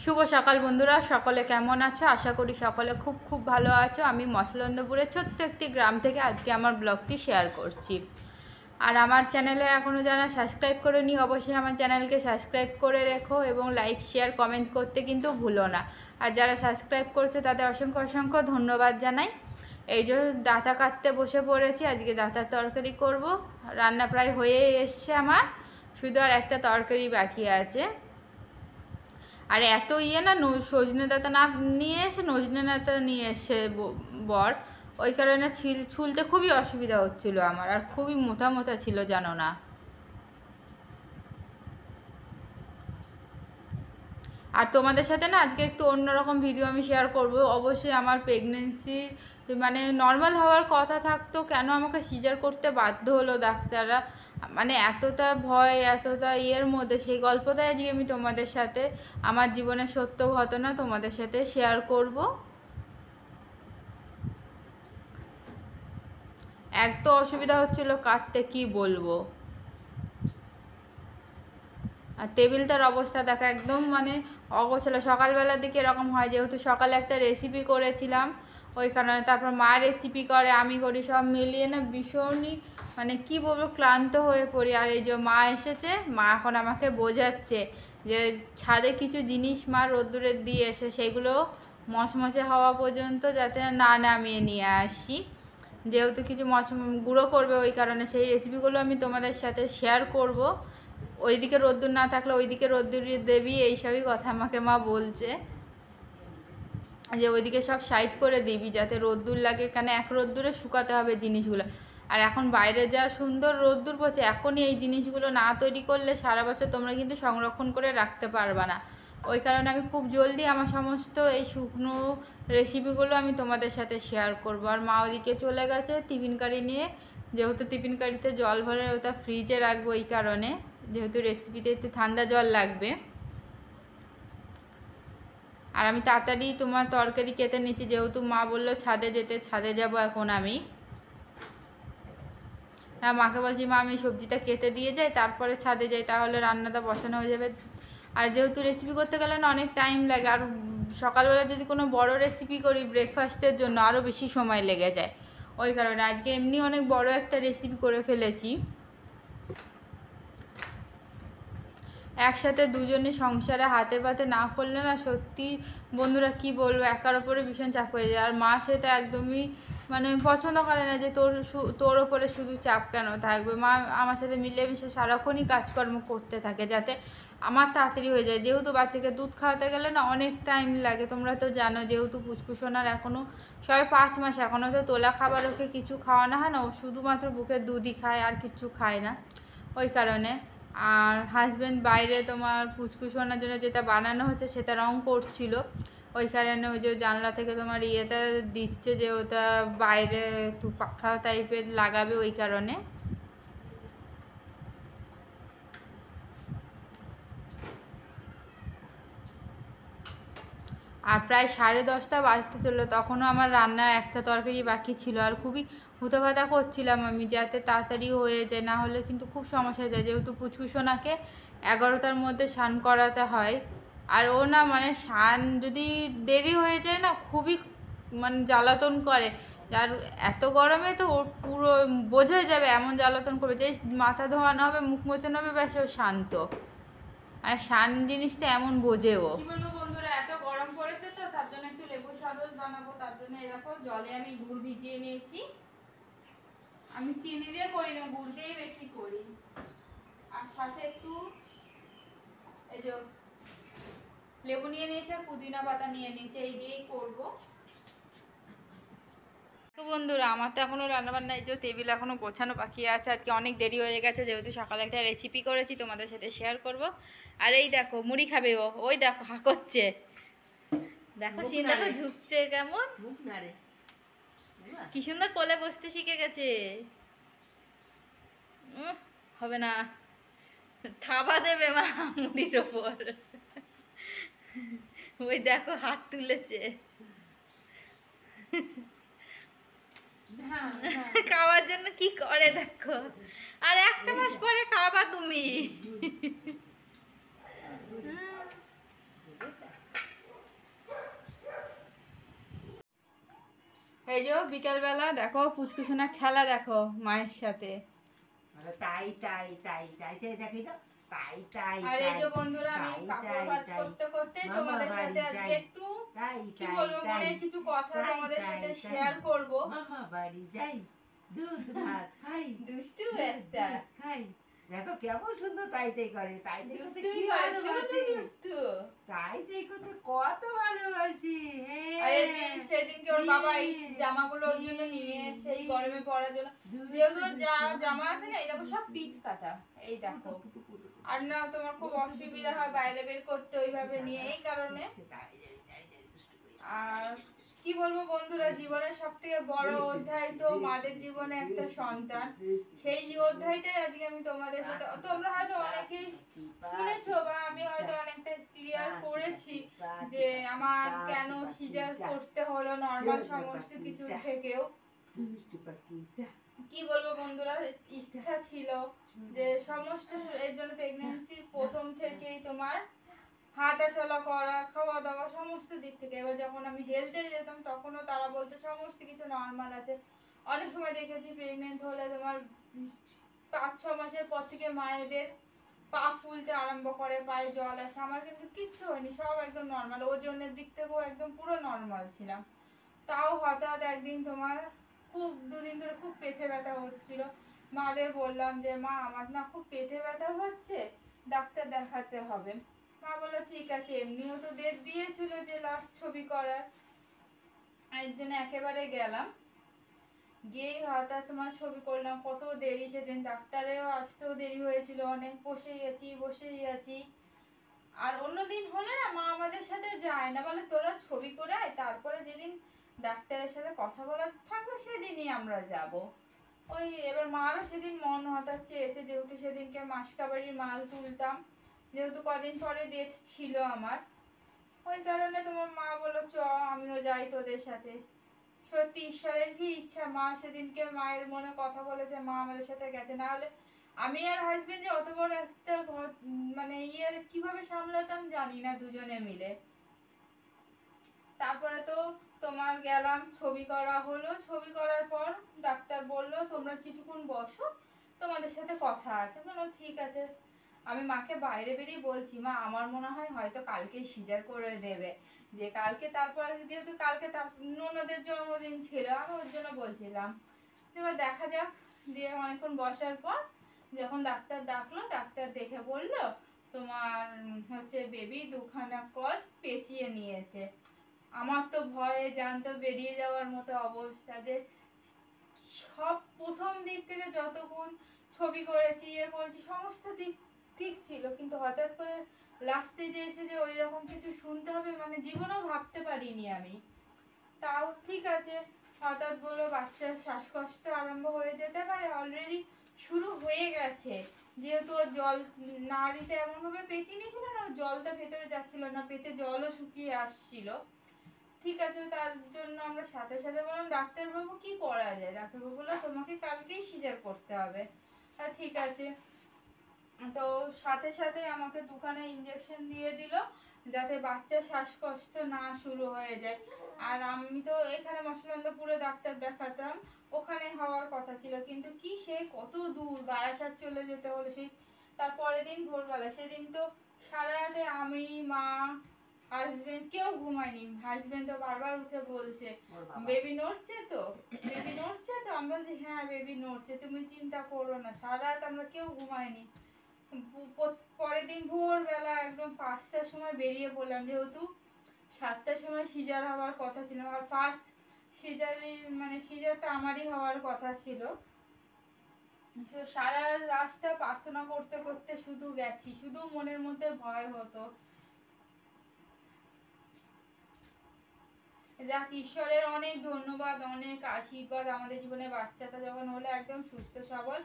শুভ সকাল বন্ধুরা, সকলে কেমন আছো? আশা করি সকলে খুব খুব ভালো আছো। আমি মসলন্দপুরের ছোট্ট একটি গ্রাম থেকে আজকে আমার ব্লগটি শেয়ার করছি। আর আমার চ্যানেলে এখনও যারা সাবস্ক্রাইব করেনি অবশ্যই আমার চ্যানেলকে সাবস্ক্রাইব করে রেখো এবং লাইক শেয়ার কমেন্ট করতে কিন্তু ভুলো না। আর যারা সাবস্ক্রাইব করছে তাদের অসংখ্য অসংখ্য ধন্যবাদ জানাই। এই যে ডাঁটা কাটতে বসে পড়েছি, আজকে ডাঁটার তরকারি করব। রান্না প্রায় হয়ে এসছে আমার, শুধু আর একটা তরকারি বাকি আছে। আর এত না সজনে ডাঁটা না নিয়ে এসে নজনে ডাঁটা নিয়ে এসে বর, ওই কারণে ছুলতে খুবই অসুবিধা হচ্ছিল আমার, আর খুবই মোটা মোটা ছিল জানো না। আর তোমাদের সাথে না আজকে একটু অন্যরকম ভিডিও আমি শেয়ার করব। অবশ্যই আমার প্রেগনেন্সির মানে নর্মাল হওয়ার কথা থাকতো, কেন আমাকে সিজার করতে বাধ্য হলো ডাক্তাররা, মানে এতটা ভয় এতটা মধ্যে সেই গল্পটাই আজকে আমি তোমাদের সাথে আমার জীবনের সত্য ঘটনা তোমাদের সাথে শেয়ার করব। এত অসুবিধা হচ্ছিল কাটতে, কি বলবো। আর টেবিলটার অবস্থা দেখা একদম মানে অগোছালো। সকালবেলার দিকে এরকম হয়, যেহেতু সকালে একটা রেসিপি করেছিলাম ওই কারণে, তারপর মা রেসিপি করে আমি করি, সব মিলিয়ে না ভীষণই মানে কি বলবো ক্লান্ত হয়ে পড়ি। আর এই যে মা এসেছে, মা এখন আমাকে বোঝাচ্ছে যে ছাদে কিছু জিনিস মা রোদ্দুরে দিয়ে এসে সেগুলো মচমচে হওয়া পর্যন্ত যাতে না নামিয়ে নিয়ে আসি, যেহেতু কিছু গুঁড়ো করবে ওই কারণে সেই রেসিপিগুলো আমি তোমাদের সাথে শেয়ার করব। ওইদিকে রোদ্দুর না থাকলে ওইদিকে রোদ্দুর দেবী, এইসবই কথা আমাকে মা বলছে, যে ওইদিকে সব সাইড করে দিবি যাতে রোদ্দুর লাগে, কেন এক রোদ্দুরে শুকাতে হবে জিনিসগুলো। আর এখন বাইরে যা সুন্দর রোদ্দুর পড়ছে, এখনই এই জিনিসগুলো না তৈরি করলে সারা বছর তোমরা কিন্তু সংরক্ষণ করে রাখতে পারবে না। ওই কারণে আমি খুব জলদি আমার সমস্ত এই শুকনো রেসিপিগুলো আমি তোমাদের সাথে শেয়ার করব। আর মা ওইদিকে চলে গেছে টিফিন কারি নিয়ে, যেহেতু টিফিন কারিতে জল ভরে ওটা ফ্রিজে রাখবো, এই কারণে যেহেতু রেসিপিতে একটু ঠান্ডা জল লাগবে। আর আমি তাড়াতাড়ি তোমার তরকারি কেটে নিচ্ছি, যেহেতু মা বললো ছাদে যেতে, ছাদে যাব এখন আমি। হ্যাঁ, মাকে বলছি মা আমি সবজিটা কেটে দিয়ে যাই, তারপরে ছাদে যাই, তাহলে রান্নাটা বসানো হয়ে যাবে। আর যেহেতু রেসিপি করতে গেলে না অনেক টাইম লাগে, আর সকালবেলা যদি কোনো বড় রেসিপি করি ব্রেকফাস্টের জন্য আরও বেশি সময় লেগে যায়। ওই কারণে আজকে এমনি অনেক বড় একটা রেসিপি করে ফেলেছি। একসাথে দুজনে সংসারে হাতে পাতে না করলে না সত্যি বন্ধুরা কি বলবো, একার ওপরে ভীষণ চাপ হয়ে যায়। আর মা সেটা একদমই মানে পছন্দ করে না যে তোর ওপরে শুধু চাপ কেন থাকবে। মা আমার সাথে মিলেমিশে সারাক্ষণই কাজকর্ম করতে থাকে যাতে আমার তাড়াতাড়ি হয়ে যায়। যেহেতু বাচ্চাকে দুধ খাওয়াতে গেলে না অনেক টাইম লাগে, তোমরা তো জানো, যেহেতু পুচকুসোনার এখনও সবাই 5 মাস, এখনও তো তোলা খাবার ওকে কিছু খাওয়ানো হয় না, ও শুধুমাত্র বুকের দুধই খায় আর কিচ্ছু খায় না, ওই কারণে। আর হাজব্যান্ড বাইরে তোমার পুচকুসোনার জন্য যেটা বানানো হচ্ছে সেটা রং করছিল, ওই কারণে ওই যে জানলা থেকে তোমার ইয়েটা দিচ্ছে যে ওটা বাইরে একটু পাখা টাইপের লাগাবে, ওই কারণে। আর প্রায় 10:30 বাজতে চললো, তখনও আমার রান্না একটা তরকারি বাকি ছিল। আর খুবই হুটোপাতা করছিলাম আমি যাতে তাড়াতাড়ি হয়ে যায়, না হলে কিন্তু খুব সমস্যা যায়, যেহেতু পুচকুসোনাকে 11টার মধ্যে স্নান করাতে হয়। আর ও না মানে স্নান যদি দেরি হয়ে যায় না খুবই মানে জ্বালাতন করে। আর এত গরমে তো ওর পুরো বোঝা যাবে এমন জ্বালাতন করবে যে মাথা ধোয়ানো হবে, মুখ মোছানো হবে, ব্যাস ও শান্ত। আর শান জিনিসটা এমন বোঝে ও। কি বলবো বন্ধুরা, এত গরম পড়েছে তো তার জন্য একটু লেবুর শরবত বানাবো, তার জন্য এরকম জলে আমি গুড় ভিজিয়ে নিয়েছি। আমি চিনি দিয়ে করি না, গুড় দিয়েই বেশি করি। আর সাথে একটু এই যে লেবু নিয়ে নিয়েছি আর পুদিনা পাতা নিয়ে নিয়েছি, এই দিয়েই করবো। তো বন্ধুরা আমার তো এখনও রান্নাবান্না এই যে টেবিল এখনও গোছানো বাকি আছে, আজকে অনেক দেরি হয়ে গেছে, যেহেতু সকালে একটা রেসিপি করেছি তোমাদের সাথে শেয়ার করব। আর এই দেখো মুড়ি খাবে ও, ওই দেখো হা করছে, দেখো সিন দেখো ঝুঁকছে কেমন, কি সুন্দর কোলে বসতে শিখে গেছে। হবে না, থাবা দেবে মা মুড়ির ওপর, ওই দেখো হাত তুলেছে, খাওয়ার জন্য কি করে দেখো। আর একটা মাস পরে খাবা তুমি। এই যে বিকেলবেলা দেখো পুচকুসোনার খেলা দেখো মায়ের সাথে। তাই তাই তাই তাই তাই দেখি তো তাই তাই। আর এই যে বন্ধুরা আমি কাপড় ভাঁজ করতে করতে তোমাদের সাথে আজকে একটু কি বলবো মনের কিছু কথা তোমাদের সাথে শেয়ার করব। মামা বাড়ি যাই, দুধ ভাত খাই, দুষ্টু একটা খাই। দেখো কেমন সুন্দর তাই তাই করে, তাই তাই করতে দুষ্টুমি কি করে, ভালোবাসি, শুধু দুষ্টু। তাই তাই করতে কত ভালোবাসি। আর সেদিনকে ওর বাবা এই জামাগুলো ওর জন্য নিয়ে এসে এই গরমে পরার জন্য, যেহেতু জামা আছে না এই দেখো সব পিঠ কাটা, এই দেখো। আর না তোমার খুব অসুবিধা হয় বাইরে বের করতে ওইভাবে নিয়ে, এই কারণে। আর কি বলবো বন্ধুরা, জীবনের সব থেকে বড় অধ্যায় তো মাদের জীবনে একটা সন্তান। সেই অধ্যায়টাই আজকে আমি তোমাদের সাথে, তোমরা হয়তো অনেকেই শুনেছো বা আমি হয়তো অনেকটা ক্লিয়ার করেছি যে আমার কেন সিজার করতে হলো নর্মাল সমস্ত কিছু থেকেও। কি বলবো বন্ধুরা, ইচ্ছা ছিল যে সমস্ত এর জন্য প্রেগন্যান্সির প্রথম থেকেই তোমার হাঁটা চলা করা, খাওয়া দাওয়া সমস্ত দিক থেকে। এবার যখন আমি হেলথে যেতাম তখনও তারা বলতো সমস্ত কিছু নর্মাল আছে। অনেক সময় দেখেছি প্রেগনেন্ট হলে তোমার 5-6 মাসের পর থেকে মায়েদের পা ফুলতে আরম্ভ করে, পায়ে জল আসে। আমার কিন্তু কিচ্ছু হয়নি, সব একদম নর্মাল, ওজনের দিক থেকেও একদম পুরো নর্মাল ছিলাম। তাও হঠাৎ একদিন তোমার খুব 2 দিন ধরে খুব পেটে ব্যথা হচ্ছিল। মাদের বললাম যে মা আমার না খুব পেটে ব্যথা হচ্ছে, ডাক্তার দেখাতে হবে। মা বললো ঠিক আছে, এমনিও তো ডেট দিয়েছিল যে লাস্ট ছবি করার, এর জন্য একেবারে গেলাম। গিয়ে হঠাৎ তোমার ছবি করলাম, কত দেরি সেদিন, ডাক্তারেও আসতেও দেরি হয়েছিল অনেক, বসেই আছি। আর অন্যদিন হলে না মা আমাদের সাথে যায় না, বলে তোরা ছবি করে আয়, তারপরে যেদিন ডাক্তারের সাথে কথা বলার থাকবে সেদিনই আমরা যাব। ওই এবার মারও সেদিন মন হঠাৎ চেয়েছে, যেহেতু সেদিনকে মাসকাবাড়ির মাল তুলতাম, যেহেতু কদিন পরে ডেট ছিল আমার, ওই কারণে তোমার মা বললো চ আমিও যাই তোদের সাথে। সত্যি ঈশ্বরের কি ইচ্ছা, মা সেদিনকে মায়ের মনে কথা বলেছে, মা আমাদের সাথে গেছে। না হলে আমি আর হাজবেন্ড যে অত বড় একটা মানে কিভাবে সামলাতাম জানি না দুজনে মিলে। তারপরে তো তোমার গেলাম, ছবি করা হলো। ছবি করার পর ডাক্তার বললো তোমরা কিছুক্ষণ বসো, তোমাদের সাথে কথা আছে। বললাম ঠিক আছে। আমি মাকে বাইরে বেরিয়ে বলছি মা আমার মনে হয় হয়তো কালকে সিজার করে দেবে, যে কালকে, তারপর যেহেতু কালকে তার ননদের জন্মদিন ছিল আমি ওর জন্য বলছিলাম। এবার দেখা যাক। দিয়ে অনেকক্ষণ বসার পর যখন ডাক্তার ডাকলো, ডাক্তার দেখে বললো তোমার হচ্ছে বেবি 2খানা কল পেঁচিয়ে নিয়েছে। আমার তো ভয়ে জানতো বেরিয়ে যাওয়ার মতো অবস্থা, যে সব প্রথম দিক থেকে যতক্ষণ ছবি করেছি করেছি সমস্ত দিক ঠিক ছিল, কিন্তু হঠাৎ করে লাস্টে যে এসে যে ওই রকম কিছু শুনতে হবে মানে জীবনেও ভাবতে পারিনি আমি। তাও ঠিক আছে, হঠাৎ বললো বাচ্চার শ্বাসকষ্ট আরম্ভ হয়ে যেতে পারে, অলরেডি শুরু হয়ে গেছে। যেহেতু ওর জল নাড়িতে এমনভাবে পেঁচিয়ে নিয়েছিল না, জলটা ভেতরে যাচ্ছিল না, পেটে জলও শুকিয়ে আসছিল। ঠিক আছে, তার জন্য আমরা সাথে সাথে বললাম ডাক্তারবাবু কি করা যায়। ডাক্তারবাবু বললো তোমাকে কালকেই সিজার করতে হবে। আর ঠিক আছে, তো সাথে সাথে আমাকে 2খানা ইঞ্জেকশন দিয়ে দিল যাতে বাচ্চার শ্বাসকষ্ট না শুরু হয়ে যায়। আর আমি তো এখানে মসলন্দপুরে ডাক্তার দেখাতাম, ওখানে হওয়ার কথা ছিল, কিন্তু কি সে কত দূর, বারাসাত চলে যেতে হলো। সেই তারপরের দিন ভোরবেলা, সেদিন তো সারা রাতে আমি, মা, হাজবেন্ড কেউ ঘুমায়নি। হাজবেন্ড তো বারবার উঠে বলছে বেবি নড়ছে তো, বেবি নড়ছে তো। আমি বলছি হ্যাঁ বেবি নড়ছে, তুমি চিন্তা করো না। সারা রাত আমরা কেউ ঘুমায়নি। পরের দিন ভোরবেলা একদম 5টার সময় বেরিয়ে পড়লাম, যেহেতু 7টার সময় সিজার হওয়ার কথা ছিল। আর ফার্স্ট সিজারই মানে সিজারটা আমারই হওয়ার কথা ছিল। সারা রাস্তা প্রার্থনা করতে করতে শুধু গেছি, শুধু মনের মধ্যে ভয় হতো। যাক ঈশ্বরের অনেক ধন্যবাদ, অনেক আশীর্বাদ, আমাদের জীবনে বাচ্চাটা যখন হলো একদম সুস্থ সবল।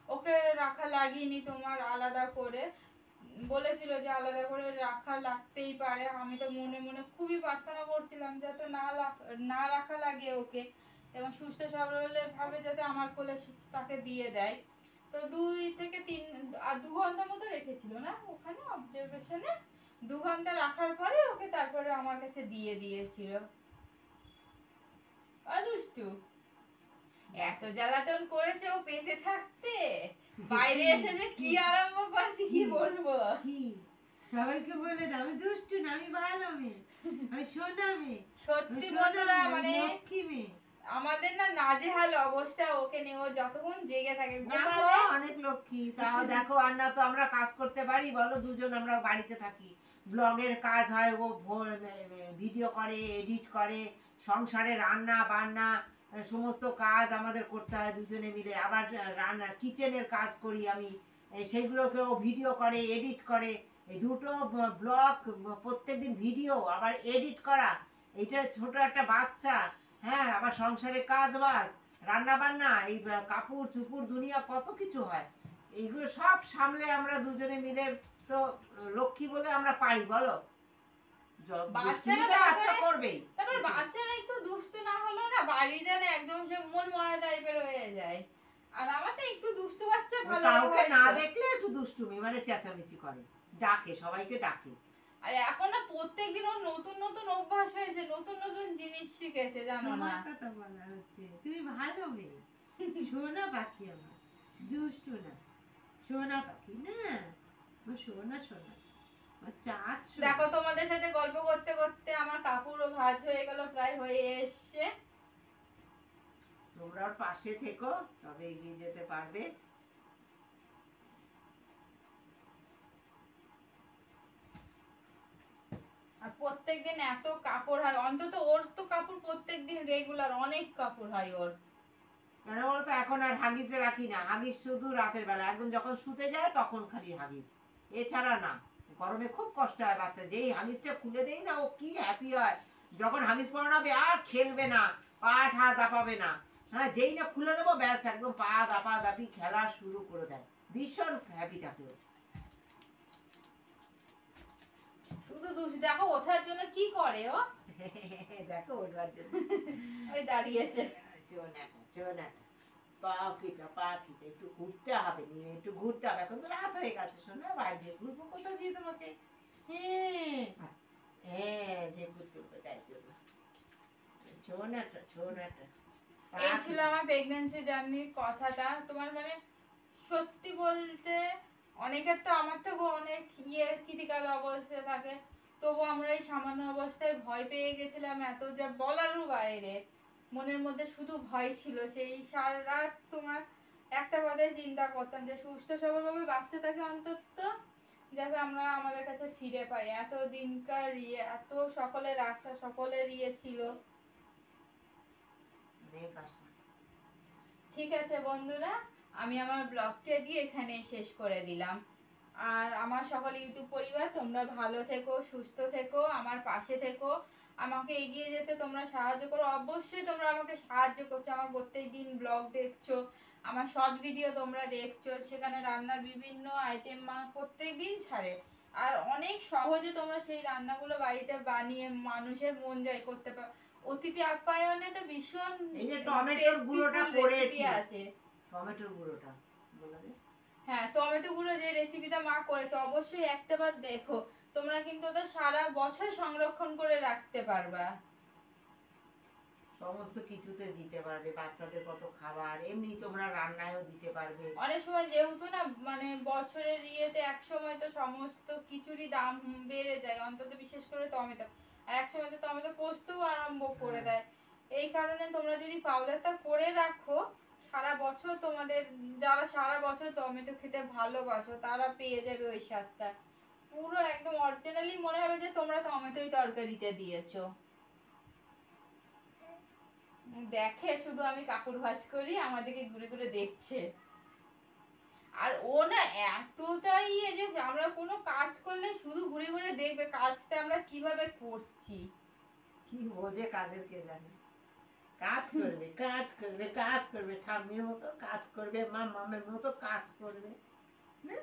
ওকে রাখা লাগেনি তোমার আলাদা করে, বলেছিল যে আলাদা করে রাখা লাগতেই পারে। আমি তো মনে মনে খুবই প্রার্থনা করছিলাম যাতে না রাখা লাগে ওকে, এবং সুস্থ সবলের ভাবে যাতে আমার কোলে তাকে দিয়ে দেয়। তো 2 থেকে 2 ঘন্টা মতো রেখেছিল না ওখানে অবজারভেশনে। 2 ঘন্টা রাখার পরে ওকে তারপরে আমার কাছে দিয়ে দিয়েছিল। দুষ্টু এত জ্বালাতন করেছে ও বেঁচে থাকতে, বাইরে এসে যে কি আরম্ভ করেছে কি বলবো। কি সবাইকে বলে দাও আমি দুষ্টু না, আমি ভালো মেয়ে, আমি সোনা মেয়ে, সত্যি আমি সোনা বন্ধুরা মেয়ে, আমি মানে লক্ষ্মী মেয়ে। আমাদের না নাজেহাল অবস্থা ওকে নিয়ে, ও যতক্ষণ জেগে থাকে না গো, ঘুমালে অনেক লক্ষ্মী। তাও দেখো আর না তো আমরা কাজ করতে পারি বলো, দুজন আমরা বাড়িতে থাকি, ব্লগের কাজ হয়, ও ভিডিও করে, এডিট করে, সংসারে রান্না বান্না সমস্ত কাজ আমাদের করতে হয় দুজনে মিলে। আবার রান্না কিচেনের কাজ করি আমি, সেগুলোকে ও ভিডিও করে, এডিট করে। এই দুটো ব্লগ, প্রত্যেকদিন ভিডিও আবার এডিট করা, এটা ছোট একটা বাচ্চা, হ্যাঁ, আবার সংসারে কাজ বাজ, রান্না বান্না, এই কাপড় চুপুর দুনিয়া কত কিছু হয়, এইগুলো সব সামলে আমরা দুজনে মিলে তো লক্ষ্মী বলে আমরা পারি বলো। বাচ্চারা বাচ্চা করবেই। তারপর বাচ্চারা একটু দুষ্টু না হলেও না বাড়িতে না একদম সে মন মরা টাইপের হয়ে যায়। আর আমার তো একটু দুষ্টু বাচ্চা ভালো কাউকে না হয়তো। দেখলে একটু দুষ্টুমি মানে চেঁচামেচি করে, ডাকে, সবাইকে ডাকে। আর এখন না প্রত্যেকদিন ওর নতুন নতুন অভ্যাস হয়েছে, নতুন নতুন জিনিস শিখেছে জানো না। তোমার কথা বলা হচ্ছে, তুমি ভালো মেয়ে, সোনা পাখি আমার, দুষ্টু না, সোনা পাখি না, আমার সোনা সোনা, আমার চাঁদ সোনা। দেখো তোমাদের সাথে গল্প করতে করতে আমার কাপড়ও ভাঁজ হয়ে গেল, প্রায় হয়ে এসছে। তোমরা ওর পাশে থেকো, তবে এগিয়ে যেতে পারবে। আর প্রত্যেকদিন এত কাপড় হয়, অন্তত ওর তো কাপড় প্রত্যেকদিন রেগুলার অনেক কাপড় হয় ওর। কেন বলতো, এখন আর হাগিসে রাখি না, হাগিস শুধু রাতের বেলা, একদম যখন শুতে যায় তখন খালি হাগিস, এছাড়া না। গরমে খুব কষ্ট হয় বাচ্চা, যেই হাগিসটা খুলে দেই না ও কি হ্যাপি হয়, যখন হাগিস পরাবে আর খেলবে না, পা ঠা দাপাবে না, হ্যাঁ, যেই না খুলে দেবো ব্যাস একদম পা দাপা দাপি খেলা শুরু করে দেয়, ভীষণ হ্যাপি থাকে ও। শুধু দুষ্টু, দেখো ওঠার জন্য কি করে ও, দেখো ওঠার জন্য ওই দাঁড়িয়েছে। পাখিটা একটু ঘুরতে হবে, নিয়ে একটু ঘুরতে হবে, এখন তো রাত হয়ে গেছে, শোনা বাইরে দিয়ে ঘুরবো কোথাও দিয়ে তোমাকে, হ্যাঁ হ্যাঁ, যে ঘুরতে হবে তাই জন্য। ছোনাটা এই ছিল আমার প্রেগন্যান্সি জার্নির কথাটা। তোমার মানে সত্যি বলতে অনেকের তো আমার থেকেও অনেক ক্রিটিক্যাল অবস্থায় থাকে, তবু আমরা এই সামান্য অবস্থায় ভয় পেয়ে গেছিলাম এত যা বলারও বাইরে। মনের মধ্যে শুধু ভয় ছিল, সেই সারা রাত তোমার একটা কথাই চিন্তা করতাম যে সুস্থ সবলভাবে বাচ্চাটাকে অন্তত যাতে আমরা আমাদের কাছে ফিরে পাই। এত দিনকার এত সকলের আশা, সকলের ছিল। অনেক আশা। ঠিক আছে বন্ধুরা, আমি আমার ব্লগটা দিয়ে এখানে শেষ করে দিলাম। আর আমার সকল ইউটিউব পরিবার তোমরা ভালো থেকো, সুস্থ থেকো, আমার পাশে থেকো, আমাকে এগিয়ে যেতে তোমরা সাহায্য করো। অবশ্যই তোমরা আমাকে সাহায্য করছো, আমার প্রত্যেকদিন ব্লগ দেখছো, আমার শর্ট ভিডিও তোমরা দেখছো, সেখানে রান্নার বিভিন্ন আইটেম মা প্রত্যেকদিন ছাড়ে। আর অনেক সহজে তোমরা সেই রান্নাগুলো বাড়িতে বানিয়ে মানুষের মন জয় করতে পারো। অতিথি আপ্যায়নে তো ভীষণ এই যে টমেটোর গুঁড়োটা করেছি, আছে। টমেটোর গুঁড়োটা বলে দে। হ্যাঁ, টমেটো গুঁড়ো যে রেসিপিটা মা করেছে অবশ্যই একটাবার দেখো, তোমরা কিন্তু ওটা সারা বছর সংরক্ষণ করে রাখতে পারবা। সমস্ত কিছুতে দিতে পারবে, বাচ্চাদের কত খাবার, এমনি তোমরা রান্নায়ও দিতে পারবে। অনেক সময় যেহেতু না মানে বছরের এক সময় তো সমস্ত কিছুরই দাম বেড়ে যায়, অন্তত বিশেষ করে টমেটো, আর এক সময় তো টমেটো পোস্তও আরম্ভ করে দেয়। এই কারণে তোমরা যদি পাউডারটা করে রাখো সারা বছর, তোমাদের যারা সারা বছর টমেটো খেতে ভালোবাসো তারা পেয়ে যাবে ওই স্বাদটা, পুরো একদম অরিজিনালি মনে হবে যে তোমরা টমেটোই তরকারিতে দিয়েছো। দেখে শুধু আমি কাপড় ভাঁজ করি, আমাদেরকে ঘুরে ঘুরে দেখছে। আর ও না এতটাই যে আমরা কোনো কাজ করলে শুধু ঘুরে ঘুরে দেখবে কাজটা আমরা কিভাবে করছি। কি বোঝে কাজের কে জানে, কাজ করবে কাজ করবে কাজ করবে, ঠাম্মির মতো কাজ করবে, মামের মতো কাজ করবে না।